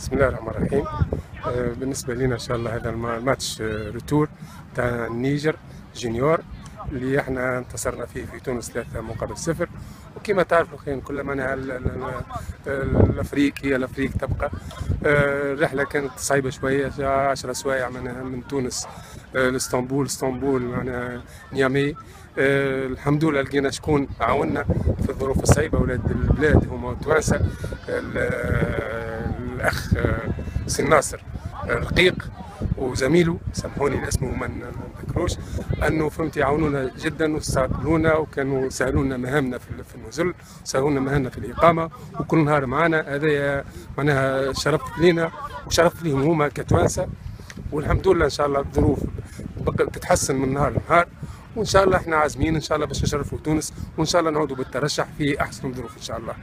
بسم الله الرحمن الرحيم. بالنسبة لنا إن شاء الله هذا الماتش روتور تاع النيجر جونيور اللي احنا انتصرنا فيه في تونس 3-0. وكما تعرفوا خير كل معناها الافريق هي الافريق تبقى. الرحلة كانت صعيبة شوية، 10 سوايع معناها من تونس لاسطنبول معناها نيامي. الحمد لله لقينا شكون عاوننا في الظروف الصعيبة، ولاد البلاد هما توانسة. الاخ سي ناصر رقيق وزميله، سامحوني اسمه ما نذكروش، انه فهمت يعاونونا جدا واستقبلونا وكانوا سهلوا لنا مهامنا في النزل، سهلوا لنا مهامنا في الاقامه، وكل نهار معنا. هذا معناها شرف لينا وشرف ليهم هما كتوانسه. والحمد لله ان شاء الله الظروف تتحسن من نهار لنهار، وان شاء الله احنا عازمين ان شاء الله باش نشرفوا تونس، وان شاء الله نعودوا بالترشح في احسن ظروف ان شاء الله.